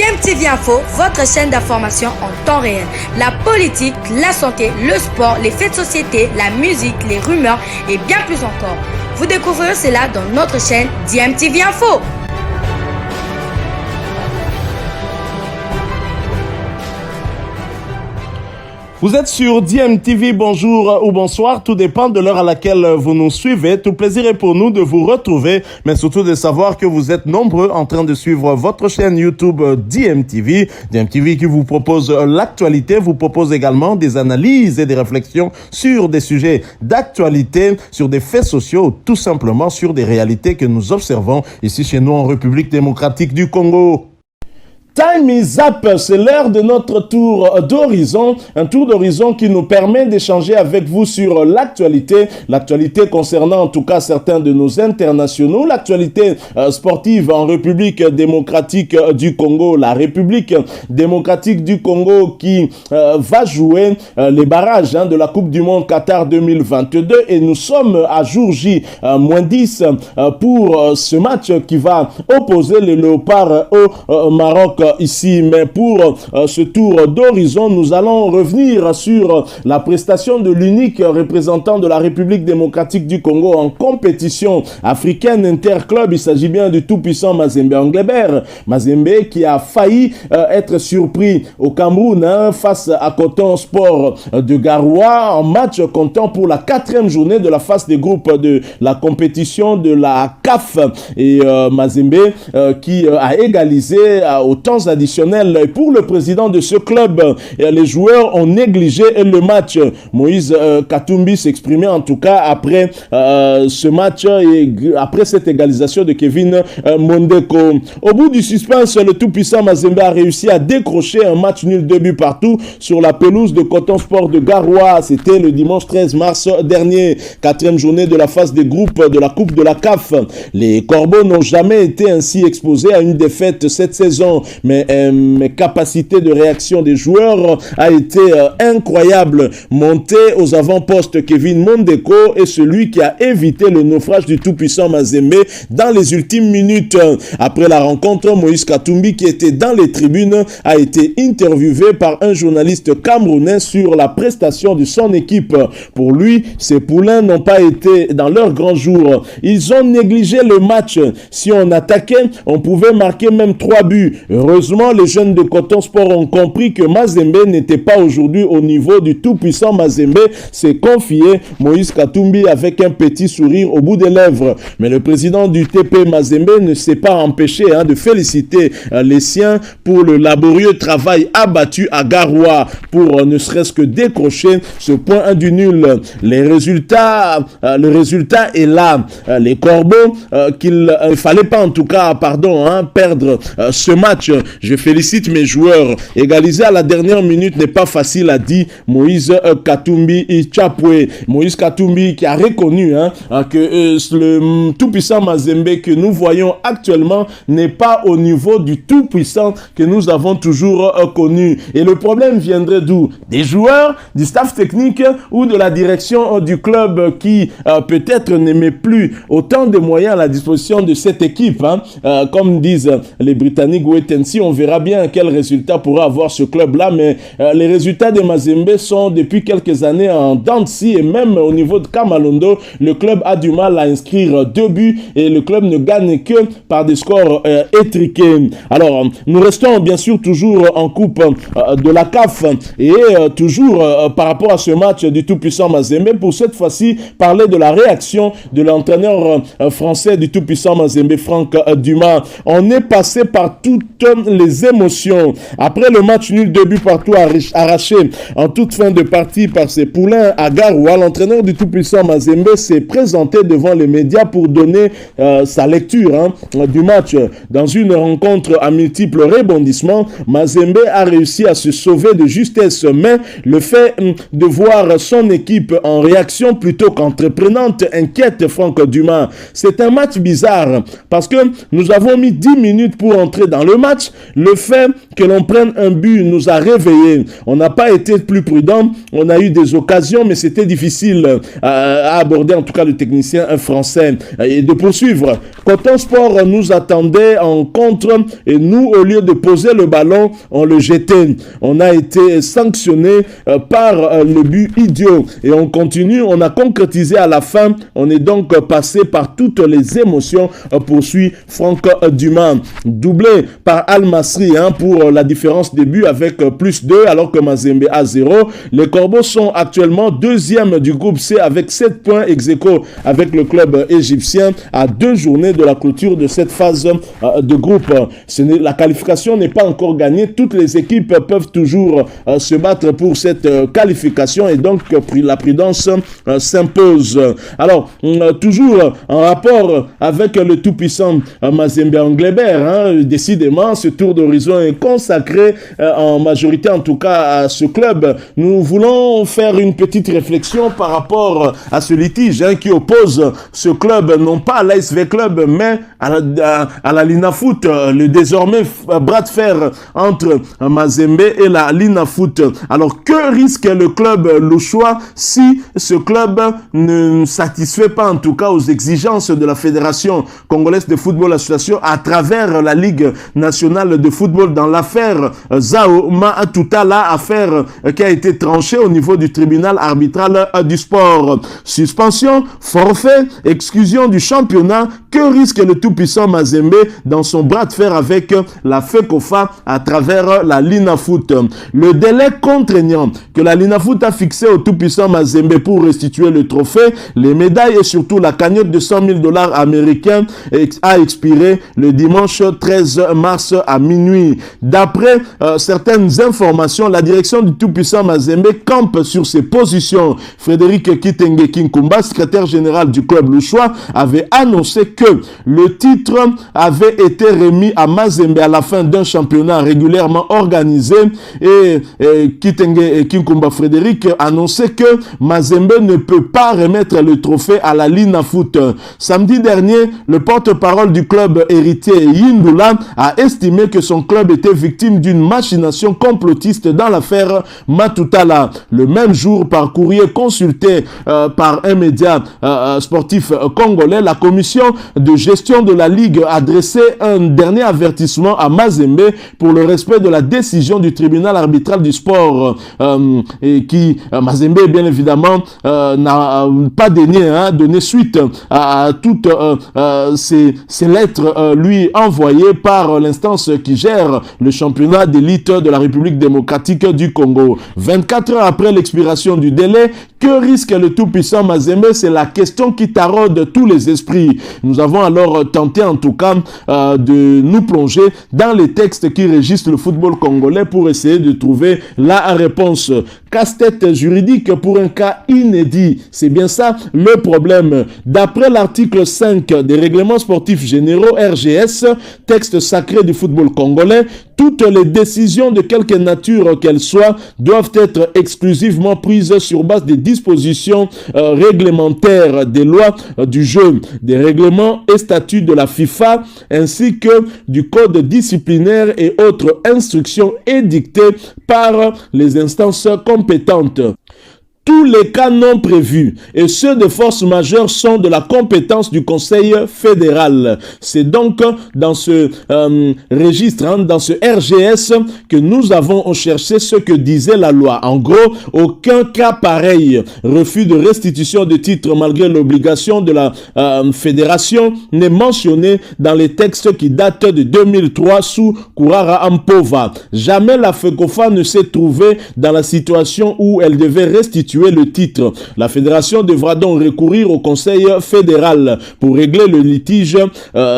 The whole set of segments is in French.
DMTV Info, votre chaîne d'information en temps réel. La politique, la santé, le sport, les faits de société, la musique, les rumeurs et bien plus encore. Vous découvrirez cela dans notre chaîne DMTV Info. Vous êtes sur DMTV, bonjour ou bonsoir, tout dépend de l'heure à laquelle vous nous suivez. Tout plaisir est pour nous de vous retrouver, mais surtout de savoir que vous êtes nombreux en train de suivre votre chaîne YouTube DMTV. DMTV qui vous propose l'actualité, vous propose également des analyses et des réflexions sur des sujets d'actualité, sur des faits sociaux, tout simplement sur des réalités que nous observons ici chez nous en République démocratique du Congo. Time is up, c'est l'heure de notre tour d'horizon, un tour d'horizon qui nous permet d'échanger avec vous sur l'actualité concernant en tout cas certains de nos internationaux, l'actualité sportive en République démocratique du Congo, la République démocratique du Congo qui va jouer les barrages de la Coupe du Monde Qatar 2022 et nous sommes à jour J, moins 10 pour ce match qui va opposer les Léopards au Maroc ici, mais pour ce tour d'horizon, nous allons revenir sur la prestation de l'unique représentant de la République démocratique du Congo en compétition africaine interclub. Il s'agit bien du tout-puissant Mazembe Anglebert. Mazembe qui a failli être surpris au Cameroun face à Coton Sport de Garoua en match comptant pour la 4e journée de la phase des groupes de la compétition de la CAF. Et Mazembe qui a égalisé au temps additionnel. Et pour le président de ce club, les joueurs ont négligé le match. Moïse Katumbi s'exprimait en tout cas après ce match et après cette égalisation de Kevin Mondeko. Au bout du suspense, le tout-puissant Mazembe a réussi à décrocher un match nul 2 buts partout sur la pelouse de Coton Sport de Garoua. C'était le dimanche 13 mars dernier, 4e journée de la phase des groupes de la Coupe de la CAF. Les Corbeaux n'ont jamais été ainsi exposés à une défaite cette saison. Mais mes capacités de réaction des joueurs a été incroyable. Monté aux avant-postes, Kevin Mondeko est celui qui a évité le naufrage du tout-puissant Mazembe dans les ultimes minutes. Après la rencontre, Moïse Katumbi, qui était dans les tribunes, a été interviewé par un journaliste camerounais sur la prestation de son équipe. Pour lui, ces poulains n'ont pas été dans leur grand jour. Ils ont négligé le match. Si on attaquait, on pouvait marquer même 3 buts. Heureusement, les jeunes de Coton Sport ont compris que Mazembe n'était pas aujourd'hui au niveau du tout-puissant Mazembe, s'est confié Moïse Katumbi avec un petit sourire au bout des lèvres. Mais le président du TP Mazembe ne s'est pas empêché de féliciter les siens pour le laborieux travail abattu à Garoua pour ne serait-ce que décrocher ce point du nul. Le résultat est là. Les Corbeaux, qu'il ne fallait pas en tout cas, perdre ce match. Je félicite mes joueurs. Égaliser à la dernière minute n'est pas facile, a dit Moïse Katumbi Ichapwe. Moïse Katumbi qui a reconnu que le tout-puissant Mazembe que nous voyons actuellement n'est pas au niveau du tout-puissant que nous avons toujours connu. Et le problème viendrait d'où? Des joueurs, du staff technique ou de la direction du club qui peut-être n'aimait plus autant de moyens à la disposition de cette équipe. Comme disent les Britanniques, on verra bien quel résultat pourra avoir ce club-là, mais les résultats de Mazembe sont depuis quelques années en dents de scie et même au niveau de Kamalondo, le club a du mal à inscrire 2 buts et le club ne gagne que par des scores étriqués. Alors, nous restons bien sûr toujours en coupe de la CAF et toujours par rapport à ce match du tout-puissant Mazembe, pour cette fois-ci parler de la réaction de l'entraîneur français du tout-puissant Mazembe, Franck Dumas. On est passé par toutes les émotions. Après le match nul 2 buts partout arraché en toute fin de partie par ses poulains à Garoua, l'entraîneur du tout-puissant Mazembe s'est présenté devant les médias pour donner sa lecture du match. Dans une rencontre à multiples rebondissements, Mazembe a réussi à se sauver de justesse, mais le fait de voir son équipe en réaction plutôt qu'entreprenante inquiète Franck Dumas. C'est un match bizarre parce que nous avons mis 10 minutes pour entrer dans le match match. Le fait que l'on prenne un but nous a réveillés. On n'a pas été plus prudent. On a eu des occasions, mais c'était difficile à aborder, en tout cas le technicien français, et de poursuivre. Coton Sport nous attendait en contre et nous, au lieu de poser le ballon, on le jetait. On a été sanctionné par le but idiot et on continue, on a concrétisé à la fin. On est donc passé par toutes les émotions, poursuit Franck Dumas. Doublé par Al-Masri pour la différence de but avec plus 2 alors que Mazembe a 0. Les Corbeaux sont actuellement deuxième du groupe C avec 7 points ex-aequo avec le club égyptien à 2 journées de la clôture de cette phase de groupe. La qualification n'est pas encore gagnée. Toutes les équipes peuvent toujours se battre pour cette qualification et donc la prudence s'impose. Alors, toujours en rapport avec le tout-puissant Mazembe Anglebert, décidément, ce tour d'horizon est consacré en majorité, en tout cas, à ce club. Nous voulons faire une petite réflexion par rapport à ce litige qui oppose ce club, non pas à l'ASV Club, mais à la Linafoot, le désormais bras de fer entre Mazembe et la Linafoot. Alors, que risque le club louchois si ce club ne satisfait pas, en tout cas, aux exigences de la Fédération congolaise de football association à travers la Ligue nationale de football dans l'affaire Zao Maatutala, affaire qui a été tranchée au niveau du tribunal arbitral du sport. Suspension, forfait, exclusion du championnat. Que risque le tout-puissant Mazembe dans son bras de fer avec la FECOFA à travers la Linafoot? Le délai contraignant que la Linafoot a fixé au tout-puissant Mazembe pour restituer le trophée, les médailles et surtout la cagnotte de 100 000 $ américains a expiré le dimanche 13 mars à minuit. D'après certaines informations, la direction du tout-puissant Mazembe campe sur ses positions. Frédéric Kitenge Kinkumba, secrétaire général du club louchois, avait annoncé que le titre avait été remis à Mazembe à la fin d'un championnat régulièrement organisé et Kitenge Kinkumba Frédéric annonçait que Mazembe ne peut pas remettre le trophée à la Linafoot. Samedi dernier, le porte-parole du club héritier Yindula a estimé que son club était victime d'une machination complotiste dans l'affaire Matutala. Le même jour, par courrier consulté par un média sportif congolais, la commission de gestion de la Ligue a adressé un dernier avertissement à Mazembe pour le respect de la décision du tribunal arbitral du sport et qui, Mazembe, bien évidemment, n'a pas donné suite à toutes ces lettres lui envoyées par l'instance qui gère le championnat d'élite de la République démocratique du Congo. 24 heures après l'expiration du délai, que risque le tout-puissant Mazembe? C'est la question qui taraude tous les esprits. Nous avons alors tenté en tout cas de nous plonger dans les textes qui régissent le football congolais pour essayer de trouver la réponse. Casse-tête juridique pour un cas inédit. C'est bien ça le problème. D'après l'article 5 des règlements sportifs généraux RGS, texte sacré du football congolais, toutes les décisions de quelque nature qu'elles soient doivent être exclusivement prises sur base des dispositions réglementaires des lois du jeu, des règlements et statuts de la FIFA, ainsi que du code disciplinaire et autres instructions édictées par les instances compétentes. Tous les cas non prévus et ceux de force majeure sont de la compétence du Conseil fédéral. C'est donc dans ce registre, dans ce RGS, que nous avons cherché ce que disait la loi. En gros, aucun cas pareil, refus de restitution de titres malgré l'obligation de la fédération, n'est mentionné dans les textes qui datent de 2003 sous Kourara Ampova. Jamais la FECOFA ne s'est trouvée dans la situation où elle devait restituer le titre. La fédération devra donc recourir au Conseil fédéral pour régler le litige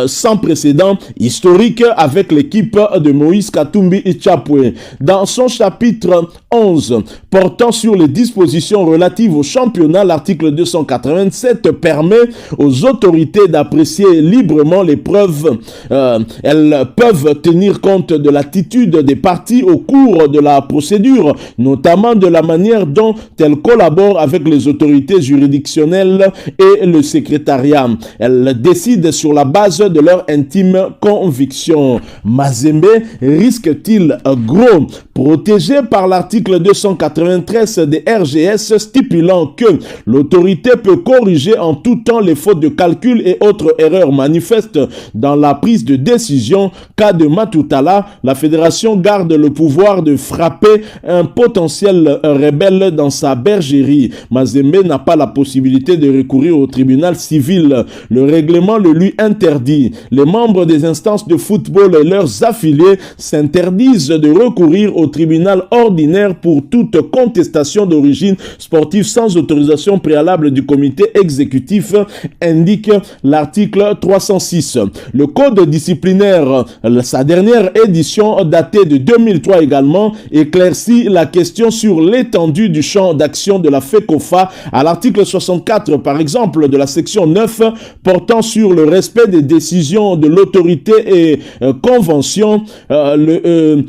sans précédent historique avec l'équipe de Moïse Katumbi Ichapwe. Dans son chapitre 11 portant sur les dispositions relatives au championnat, l'article 287 permet aux autorités d'apprécier librement les preuves. Elles peuvent tenir compte de l'attitude des parties au cours de la procédure, notamment de la manière dont elles collabore avec les autorités juridictionnelles et le secrétariat. Elle décide sur la base de leur intime conviction. Mazembe risque-t-il gros? Protégé par l'article 293 des RGS stipulant que l'autorité peut corriger en tout temps les fautes de calcul et autres erreurs manifestes dans la prise de décision, cas de Matoutala, la fédération garde le pouvoir de frapper un potentiel rebelle dans sa bergerie. Mazembe n'a pas la possibilité de recourir au tribunal civil. Le règlement le lui interdit. Les membres des instances de football et leurs affiliés s'interdisent de recourir au tribunal ordinaire pour toute contestation d'origine sportive sans autorisation préalable du comité exécutif, indique l'article 306. Le code disciplinaire, sa dernière édition datée de 2003 également, éclaircit la question sur l'étendue du champ d'action de la FECOFA à l'article 64 par exemple de la section 9 portant sur le respect des décisions de l'autorité et convention. Le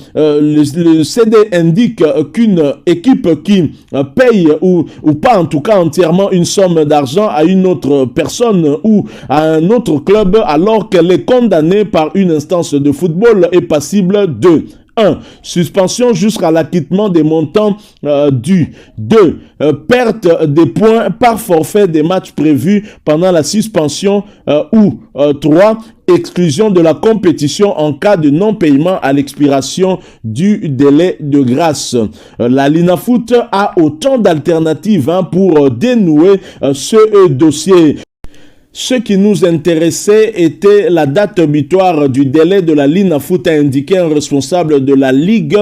CD indique qu'une équipe qui paye ou pas en tout cas entièrement une somme d'argent à une autre personne ou à un autre club alors qu'elle est condamnée par une instance de football est passible de 1. Suspension jusqu'à l'acquittement des montants dus. 2. Perte des points par forfait des matchs prévus pendant la suspension ou 3. Exclusion de la compétition en cas de non-paiement à l'expiration du délai de grâce. La Linafoot a autant d'alternatives pour dénouer ce dossier. Ce qui nous intéressait était la date butoir du délai de la Linafoot, a indiqué un responsable de la Ligue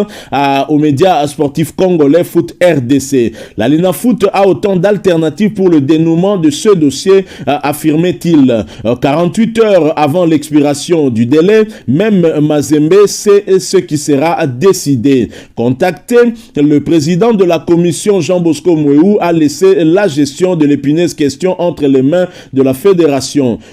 aux médias sportifs congolais Foot RDC. La Linafoot a autant d'alternatives pour le dénouement de ce dossier, affirmait-il. 48 heures avant l'expiration du délai, même Mazembe sait ce qui sera décidé. Contacté, le président de la commission Jean Bosco Mouéou a laissé la gestion de l'épineuse question entre les mains de la fédération.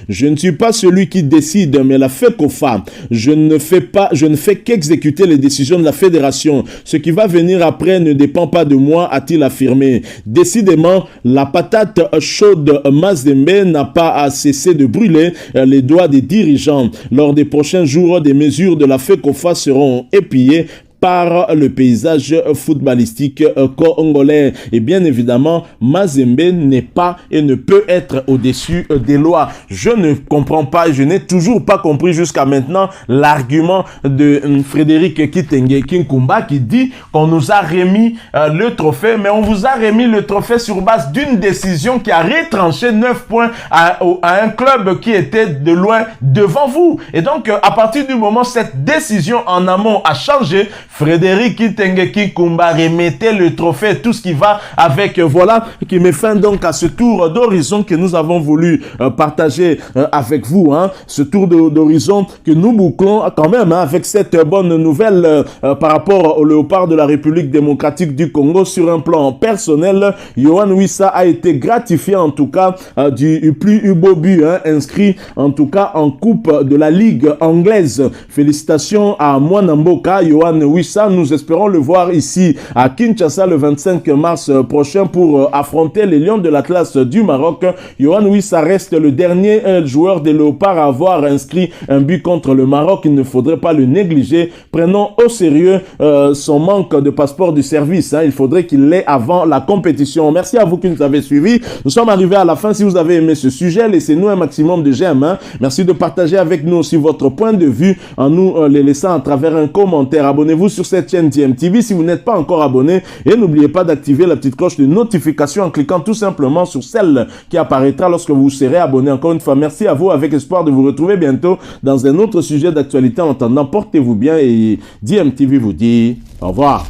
Je ne suis pas celui qui décide, mais la FECOFA. Je ne fais qu'exécuter les décisions de la fédération. Ce qui va venir après ne dépend pas de moi, a-t-il affirmé. Décidément, la patate chaude Mazembe n'a pas cessé de brûler les doigts des dirigeants. Lors des prochains jours, des mesures de la FECOFA seront épiées par le paysage footballistique congolais. Et bien évidemment, Mazembe n'est pas et ne peut être au-dessus des lois. Je ne comprends pas, je n'ai toujours pas compris jusqu'à maintenant l'argument de Frédéric Kitenge Kinkumba qui dit qu'on nous a remis le trophée, mais on vous a remis le trophée sur base d'une décision qui a retranché 9 points à un club qui était de loin devant vous. Et donc, à partir du moment où cette décision en amont a changé, Frédéric Kitenge Kinkumba remettait le trophée, tout ce qui va avec. Voilà, qui met fin donc à ce tour d'horizon que nous avons voulu partager avec vous. Ce tour d'horizon que nous bouclons quand même avec cette bonne nouvelle par rapport au léopard de la République démocratique du Congo. Sur un plan personnel, Yohan Wissa a été gratifié en tout cas du plus beau but inscrit en tout cas en coupe de la Ligue anglaise. Félicitations à Mwanamboka, Yohan Wissa. Nous espérons le voir ici à Kinshasa le 25 mars prochain pour affronter les Lions de l'Atlas du Maroc. Yohan Wissa reste le dernier joueur des Léopards à avoir inscrit un but contre le Maroc. Il ne faudrait pas le négliger. Prenons au sérieux son manque de passeport de service. Il faudrait qu'il l'ait avant la compétition. Merci à vous qui nous avez suivis. Nous sommes arrivés à la fin. Si vous avez aimé ce sujet, laissez-nous un maximum de j'aime. Merci de partager avec nous aussi votre point de vue en nous les laissant à travers un commentaire. Abonnez-vous sur cette chaîne DMTV si vous n'êtes pas encore abonné et n'oubliez pas d'activer la petite cloche de notification en cliquant tout simplement sur celle qui apparaîtra lorsque vous serez abonné. Encore une fois, merci à vous avec espoir de vous retrouver bientôt dans un autre sujet d'actualité. En attendant, portez-vous bien et DMTV vous dit au revoir.